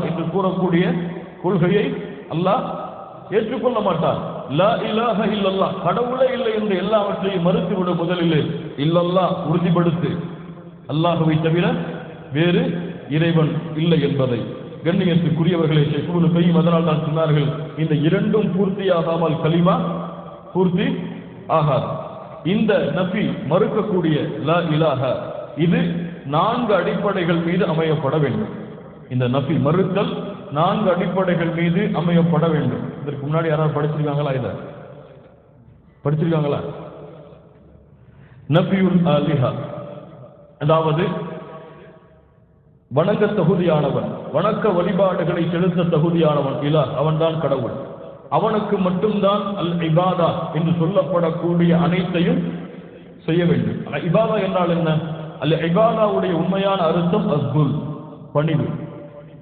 என்று கூறக்கூடிய கொள்கையை அல்லாஹ் ஏற்றுக்கொள்ள மாட்டார். லா இலாஹ இல்லல்லாஹ், கடவுளே இல்லை என்று எல்லாவற்றையும் மறுத்துவிட முதலில் இல்லல்லாஹ் உறுதிப்படுத்து, அல்லாஹ்வை தவிர வேறு இறைவன் இல்லை என்பதை. கண்ணியத்துக்குரியவர்களே, ஷேக் இப்னு கய்யிம் அதனால் தான் சொன்னார்கள், இந்த இரண்டும் பூர்த்தியாகாமல் கலிமா பூர்த்தி ஆகாது. இந்த நபி மறுக்கக்கூடிய லா இலாஹ இது 4 அடிப்படைகள் மீது அமையப்பட வேண்டும். இந்த நபி மறுத்தல் 4 அடிப்படைகள் மீது அமையப்பட வேண்டும். இதற்கு முன்னாடி யாராவது படிச்சிருக்காங்களா? இத படிச்சிருக்காங்களா? நபியுல் ஆலிஹா, அதாவது வணங்க தகுதியானவன், வணக்க வழிபாடுகளை செலுத்த தகுதியானவன் இலாஹ், அவன்தான் கடவுள். அவனுக்கு மட்டும்தான் அல் இபாதா என்று சொல்லப்படக்கூடிய அனைத்தையும் செய்ய வேண்டும். இபாதா என்றால் என்ன? அல் இபாதாவுடைய உண்மையான அர்த்தம் அஸ்துல், பணிவு,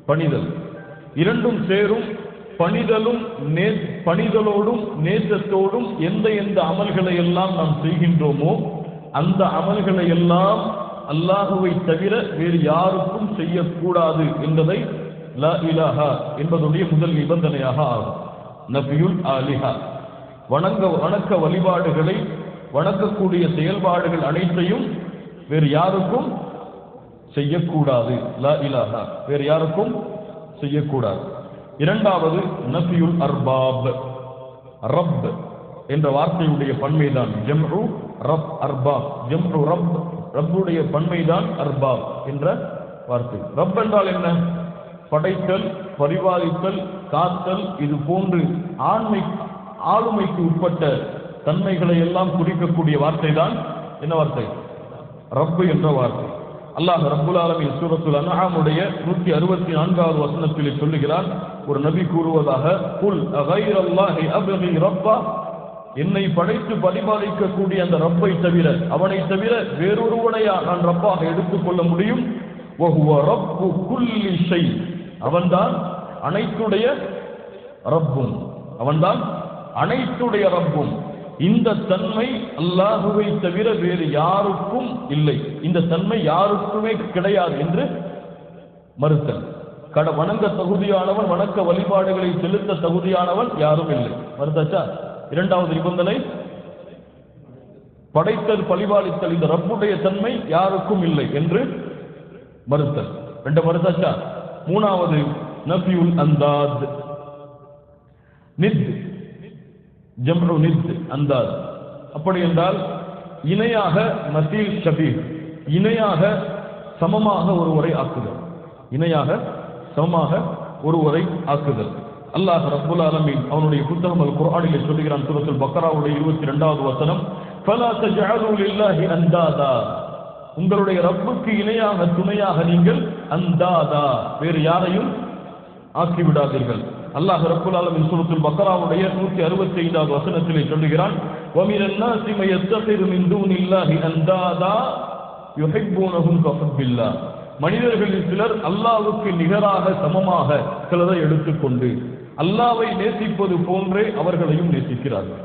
பணிதல். இரண்டும் சேரும். பணிதலோடும் நேசத்தோடும் எந்த அமல்களை எல்லாம் நாம் செய்கின்றோமோ அந்த அமல்களை எல்லாம் அல்லாஹுவை தவிர வேறு யாருக்கும் செய்யக்கூடாது என்பதை லா இலாஹா என்பதுடைய முதல் நிபந்தனையாக ஆகும். நபியுல் ஆலிஹா, வணக்க வழிபாடுகளை, வணக்கக்கூடிய செயல்பாடுகள் அனைத்தையும் வேறு யாருக்கும் செய்யக்கூடாது. லா இலாஹா, வேறு யாருக்கும் செய்யக்கூடாது. இரண்டாவது நபியுல் அர்பாப், ரப் என்ற வார்த்தையுடைய பன்மைதான் ஜம்உ ரப் அர்பாப். ஜம்உ ரப், ரப்புடைய பன்மைதான் அர்பாப் என்ற வார்த்தை. ரப் என்றால் என்ன? படைத்தல், பரிபாலித்தல், காத்தல், இது போன்று ஆளுமைக்கு உட்பட்ட தன்மைகளை எல்லாம் குறிக்கக்கூடிய வார்த்தை தான் என்ன வார்த்தை? ரப்பு என்ற வார்த்தை. அல்லாஹ் ரப்புல் ஆலமீன் சூரத்துல் அன்ஆமுடைய 164வது வசனத்திலே சொல்லுகிறான், ஒரு நபி கூறுவதாக, குல் அகைரல்லாஹி அப்கி ரப்பா, என்னை படைத்து பரிபாலிக்கக்கூடிய அந்த ரப்பை தவிர, அவனை தவிர வேறொருவனையா நான் ரப்பாக எடுத்துக்கொள்ள முடியும்? வஹுவ ரப்பு குல்லி ஷை, அவன்தான் அனைத்துடைய ரப்பும், அவன்தான் அனைத்துடைய ரப்பும். இந்த தன்மை அல்லாஹுவை தவிர வேறு யாருக்கும் இல்லை, இந்த தன்மை யாருக்குமே கிடையாது என்று மறுத்தல். வணங்க தகுதியானவன், வணக்க வழிபாடுகளை செலுத்த தகுதியானவன் யாரும் இல்லை. மறுத்தாச்சா? இரண்டாவது நிபந்தனை படைத்தல், பழிபாலித்தல், இந்த ரப்புடைய தன்மை யாருக்கும் இல்லை என்று மறுத்தல். ரெண்டு மறுத்தாச்சா? மூணாவது நபியுல் அந்தாத், நித், ஜம்ரு நித், அந்தாத். அப்படி என்றால் இணையாக, மசீல் ஷபீஹ், இணையாக சமமாக ஒருவரை ஆக்குதல், இணையாக சமமாக ஒருவரை ஆக்குதல். அல்லாஹ் ரப்புல் ஆலமீன் அவனுடைய புத்தகம் அல் குர்ஆனிலே சொல்லுகிறான், சூரத்துல் பக்ராவுடைய 22வது வசனம், ஃபலா தஜஅலு லில்லாஹி அந்தாதா, உங்களுடைய ரப்புக்கு இணையாக துணையாக நீங்கள் அந்தாதா, வேறு யாரையும் ஆக்கிவிடாதீர்கள். அல்லாஹ் ரப்புல் ஆலமீன் சூரத்துல் பக்ராவுடைய 165வது வசனத்திலே சொல்லுகிறான், வமினன் நாஸி மன் யத்தகிரு மின் தூனில்லாஹி அந்தாதா யுஹிப்பூனஹும் கஹுப்பில்லாஹ், மனிதர்களில் சிலர் அல்லாஹ்வுக்கு நிகராக சமமாக சிலரை எடுத்துக்கொண்டு அல்லாஹ்வை நேசிப்பது போன்றே அவர்களையும் நேசிக்கிறார்கள்.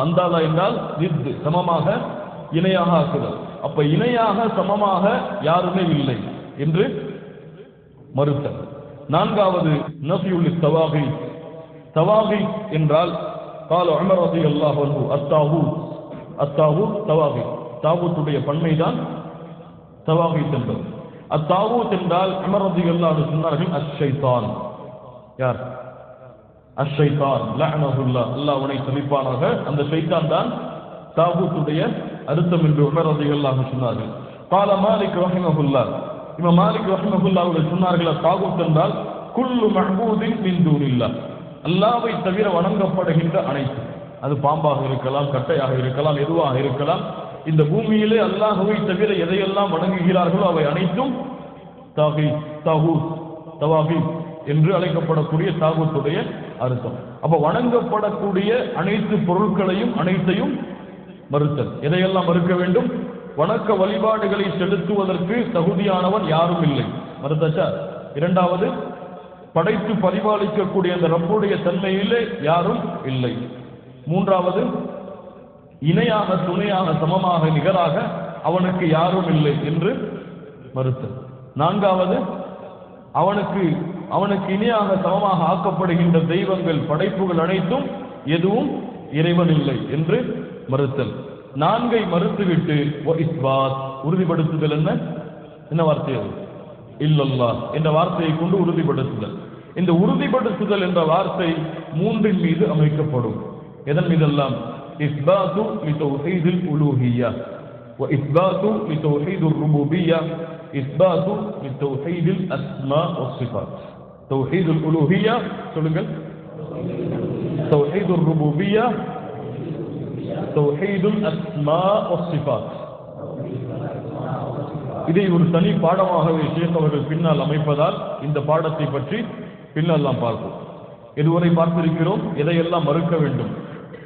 அந்தாதா என்றால் நித், சமமாக, இணையாக ஆக்குதல். அப்ப இணையாக சமமாக யாருமே இல்லை என்று மறுத்தல். நான்காவது நஃபியுல் தவாகி, தவாகி என்றால் கால உமர் ரலியல்லாஹு அன்ஹு அத்தாகூத், அத்தாகூத் தவாகி, தாகூத்துடைய பன்மைதான் தவாகி என்பது. அத்தாகூத் என்றால் உமர் ரலியல்லாஹு அன்ஹு சொன்னார்கள் அஷ்-ஷைத்தான். யார்? அஷ்-ஷைத்தான் லஅனஹுல்லாஹ், அல்லாஹ் அவனை சபிப்பானாக. அந்த ஷைத்தான் தான் தாகூத்துடைய அர்த்தம் என்று உமர் ரலியல்லாஹு அன்ஹு சொன்னார்கள். قال مالك رحمه الله, இமாம் மாலிக் ரஹ்மத்துல்லாஹி அவர்கள் சொன்னார்கள், தாகூத் என்றால் குல்லு மஅபூதின் மின் தூனில்லாஹ், அல்லாஹ்வை தவிர வணங்கப்படுகின்ற அனைத்து, அது பாம்பாக இருக்கலாம், கட்டையாக இருக்கலாம், எதுவாக இருக்கலாம், இந்த பூமியிலே அல்லாஹ்வை தவிர எதையெல்லாம் வணங்குகிறார்களோ அவை அனைத்தும் தாகூத், தவாகி என்று அழைக்கப்படக்கூடிய தாகூத்துடைய அர்த்தம். அப்ப வணங்கப்படக்கூடிய அனைத்து பொருட்களையும் அனைத்தையும் மறுத்தல். எதையெல்லாம் மறுக்க வேண்டும்? வணக்க வழிபாடுகளை செலுத்துவதற்கு தகுதியானவன் யாரும் இல்லை, மறுத்தாச்சா? இரண்டாவது, படைத்து பரிபாலிக்கக்கூடிய அந்த ரப்புடைய தன்மையிலே யாரும் இல்லை. மூன்றாவது, இணையாக, துணையாக, சமமாக, நிகராக அவனுக்கு யாரும் இல்லை என்று மறுத்தல். நான்காவது, அவனுக்கு அவனுக்கு இணையாக சமமாக ஆக்கப்படுகின்ற தெய்வங்கள் படைப்புகள் அனைத்தும் எதுவும் இறைவன் இல்லை என்று மறுத்தல். 4 மறுத்துவிட்டு இஸ்பாத் உறுதிப்படுத்துதல். என்ன வார்த்தை அது? இல்லல்லாஹ் என்ற வார்த்தையை கொண்டு உறுதிப்படுத்துதல். இந்த உறுதிப்படுத்துதல் என்ற வார்த்தை 3 மீது அமைக்கப்படும். எதன் மீதெல்லாம்? இஸ்பாத்து லிதௌஹீதுல் உலூஹிய்யா வ இஸ்பாத்து லிதௌஹீதுர் ருபூபிய்யா இஸ்பாத்து லிதௌஹீதுல் அஸ்மா வஸ் சிஃபாத். தௌஹீதுல் உலூஹிய்யா சொல்லுங்கள். தௌஹீதுர் ருபூபிய்யா தௌஹீதுல் அஸ்மா வஸ் சிஃபாத். இதை ஒரு தனி பாடமாகவே ஷேக் அவர்கள் பின்னால் அமைப்பதால் இந்த பாடத்தை பற்றி பின்னால் நாம் பார்ப்போம். இதுவரை பார்த்திருக்கிறோம் எதையெல்லாம் மறுக்க வேண்டும்.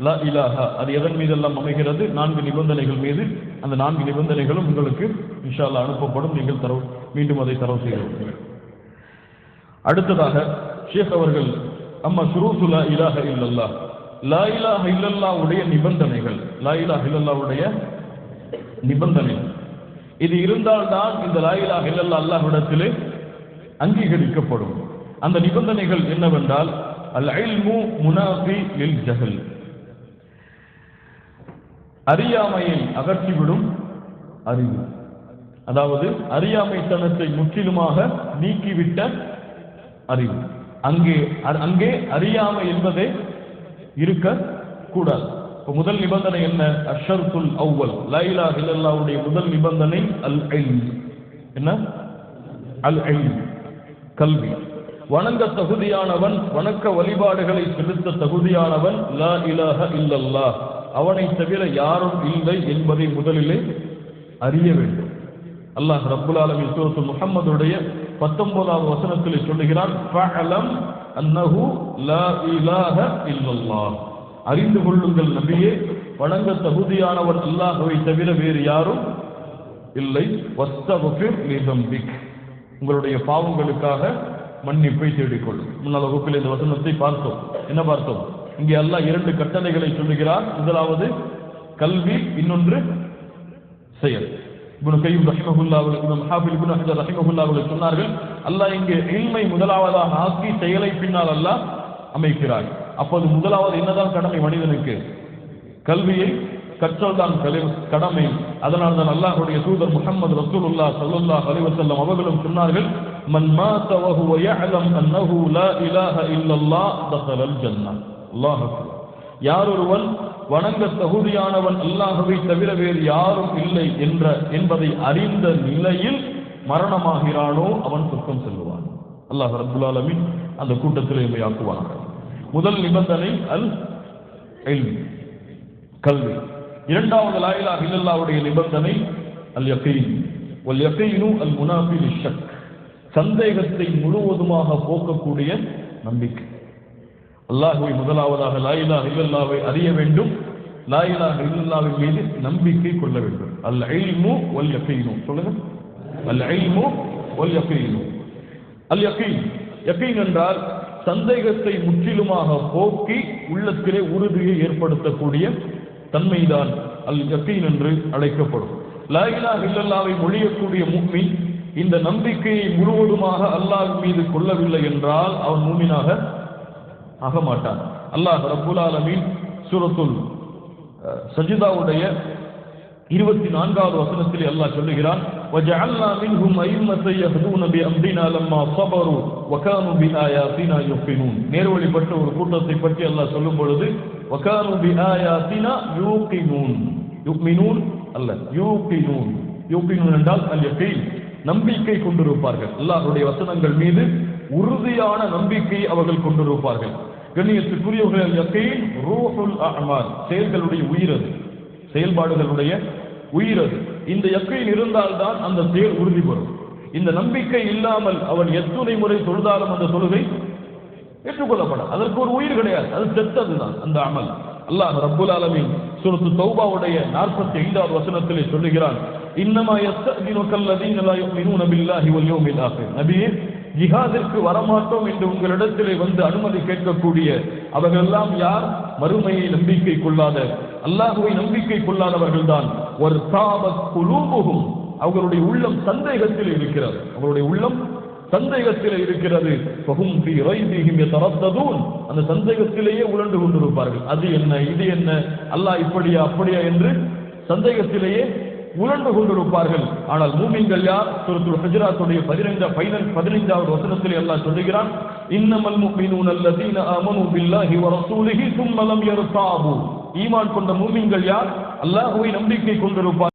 லா இலாஹா அது எதன் மீதெல்லாம் அமைகிறது? 4 நிபந்தனைகள் மீது. அந்த 4 நிபந்தனைகளும் உங்களுக்கு இன்ஷா அல்லாஹ் அனுப்பப்படும். நீங்கள் மீண்டும் அதை தரவு செய்கிறோம். அடுத்ததாக ஷேக் அவர்கள் அம்மா ஷுரூத்து லா இலாஹா இல்லல்லாஹ், லா இலாஹா இல்லல்லாஹ் உடைய நிபந்தனைகள், லா இலாஹா இல்லல்லாஹ் உடைய நிபந்தனை, இது இருந்தால்தான் இந்த லா இலாஹா இல்லல்லாஹ் அல்லாஹ்விடத்திலே அங்கீகரிக்கப்படும். அந்த நிபந்தனைகள் என்னவென்றால், அல் இல்மு முனாஃபி லில் ஜஹல், அறியாமையை அகற்றிவிடும் அறிவு. அதாவது அறியாமைத்தனத்தை முற்றிலுமாக நீக்கிவிட்ட அறிவு. அங்கே அறியாமை என்பதே இருக்க கூடாது. முதல் நிபந்தனை என்ன? அஷ்ஷர்துல் அவ்வல், லா இலாஹா இல்லல்லாஹ்வுடைய முதல் நிபந்தனை அல் இல்ம். என்ன? அல் இல்ம், கல்வி. வணங்க தகுதியானவன், வணக்க வழிபாடுகளை செலுத்த தகுதியானவன் லா இலாஹா இல்லல்லாஹ், அவனை தவிர யாரும் இல்லை என்பதை முதலிலே அறிய வேண்டும். அல்லாஹ் ரப்புல் ஆலமீன் சூரத்துல் முஹம்மதுடைய 19வது வசனத்திலே சொல்லுகிறான், ஃபஅலம் அன்னஹு லா இலாஹா இல்லல்லாஹ், அறிந்து கொள்ளுங்கள் நபியே, வணங்க தகுதியானவன் அல்லாஹ்வை தவிர வேறு யாரும் இல்லை. வஸ்தக்ஃபிர் லிதம்பிக், உங்களுடைய பாவங்களுக்காக மன்னிப்பை தேடிக்கொள்ளும். முன்னால் வகுப்பில் இந்த வசனத்தை பார்த்தோம். என்ன பார்த்தோம்? இங்கே அல்லாஹ் 2 கட்டளைகளை சொல்லுகிறார். முதலாவது கல்வி, இன்னொன்று செயல். இப்னு கய்யிம் ரஹிமஹுல்லாஹ் அவர்கள், ஹாஃபிஸ் இப்னு ஹஜர் ரஹிமஹுல்லாஹ் அவர்கள் சொன்னார்கள், அல்லாஹ் இங்கே இல்மை முதலாவதாக ஆக்கி செயலை பின்னால் அல்லாஹ் அமைக்கிறார். அப்போது முதலாவது என்னதான் கடமை மனிதனுக்கு? கல்வியை கற்றல் தான் கடமை. அதனால் தான் அல்லாஹ்வுடைய தூதர் முஹம்மது ரசூலுல்லாஹ் ஸல்லல்லாஹு அலைஹி வஸல்லம் அவர்களும் சொன்னார்கள், மன் மாத வ ஹுவ யஅலம் அன்னஹு லா இலாஹா இல்லல்லாஹ் தഖலல் ஜன்னah. அல்லாஹ் அக்பர். யாரொருவன் வணங்க தகுதியானவன் அல்லாஹ்வை தவிர வேறு யாரும் இல்லை என்பதை அறிந்த நிலையில் மரணமாகிறானோ அவன் சொர்க்கம் செல்வான். அல்லாஹ் ரப்புல் ஆலமீன் அந்த கூட்டத்தில் ஆக்குவானாக. முதல் நிபந்தனை அல் இல்ம், கல்வி. இரண்டாவது லா இலாஹா இல்லல்லாஹ்வுடைய நிபந்தனை அல் யகீன். வல் யகீனு அல் முனாஃபி லிஷக், சந்தேகத்தை முழுவதுமாக போக்கக்கூடிய நம்பிக்கை. அல்லாஹ்வை முதலாவதாக லா இலாஹா இல்லல்லாஹ்வை அறிய வேண்டும், லா இலாஹா இல்லல்லாஹ்வின் மீது நம்பிக்கை கொள்ள வேண்டும். அல் இல்மு வல் யகீனு, சொல்லுங்க. அல் இல்மு வல் யகீனு. அல் யகீன், யகீன் என்றால் சந்தேகத்தை முற்றிலுமாக போக்கி உள்ளத்திலே உறுதியை ஏற்படுத்தக்கூடிய தன்மைதான் அல் யகீன் என்று அழைக்கப்படும். லா இலாஹா இல்லல்லாஹ்வை மொழியக்கூடிய முஃமின் இந்த நம்பிக்கையை முழுவதுமாக அல்லாஹ் மீது கொள்ளவில்லை என்றால் அவன் மூமினாக ஆக மாட்டான். அல்லாஹ் ரப்புல் ஆலமீன் சூரத்துல் சஜ்தாவுடைய 24வது வசனத்தில் அல்லாஹ் சொல்லுகிறான், வஜஅல்னா மின்ஹும் அய்மத்தன் யஹ்தூன பிஅம்ரினா லம்மா ஸபரு வகானு பிஆயாத்தினா யுகினூன். நேர்வழிப்பட்ட ஒரு கூட்டத்தை பற்றி அல்லாஹ் சொல்லும் பொழுது வகானு பிஆயாத்தினா யூகினூன், யுக்மினூன் அல்ல, யூகினூன். யூகினூன் என்றால் அல் யகீன், நம்பிக்கை கொண்டிருப்பார்கள். அல்லாஹ்வுடைய வசனங்கள் மீது உறுதியான நம்பிக்கையை அவர்கள் கொண்டிருப்பார்கள். கண்ணியத்துக்குரியவர்கள், யகீன் ரூஹுல் அஅமால், செயல்களுடைய உயிரது, செயல்பாடுகளுடைய உயிரது. இந்த யகீன் இருந்தால்தான் அந்த செயல் உறுதி பெறும். இந்த நம்பிக்கை இல்லாமல் அவன் எத்தனை முறை தொழுதாலும் அந்த தொழுகை ஏற்றுக்கொள்ளப்படும். அதற்கு ஒரு உயிர் கிடையாது, அது செத்ததுதான் அந்த அமல். அல்லாஹ் ரப்புல் ஆலமீன் சூரத்து தௌபாவுடைய 45வது வசனத்திலே சொல்லுகிறான், இன்னமா யஸ்தஅதினுக்கல்லதீன லா யுமினூன பில்லாஹி வல் யௌமில் ஆகிர். நபியே, ஜிஹாதிற்கு வரமாட்டோம் என்று உங்களிடத்திலே வந்து அனுமதி கேட்கக்கூடிய அவர்களெல்லாம் யார்? மறுமையை நம்பிக்கை கொள்ளாத, அல்லாஹ்வை நம்பிக்கை கொள்ளாதவர்கள் தான். வர்தாபத் குலூபுஹும், அவர்களுடைய உள்ளம் சந்தேகத்தில் இருக்கிறது. அவருடைய உள்ளம் சந்தேகத்திலே இருக்கிறது. ஃபஹும் ஃபீ ரைபிஹிம் யதரத்ததூன், அந்த சந்தேகத்திலேயே உழண்டு கொண்டிருப்பார்கள். அது என்ன, இது என்ன, அல்லாஹ் இப்படியா அப்படியா என்று சந்தேகத்திலேயே உழண்டு கொண்டிருப்பார்கள். ஆனால் மூமின்கள் யார்? சூரத்துல் ஹுஜராத்துடைய 15வது வசனத்திலே அல்லாஹ் சொல்கிறான், இன்னமல் முஃமினூன அல்லதீன ஆமனூ பில்லாஹி வ ரசூலிஹி ஸும்ம லம் யர்தாபு. ஈமான் கொண்ட மூமின்கள் யார்? அல்லாஹ்வை நம்பிக்கை கொண்டிருப்பார்கள்.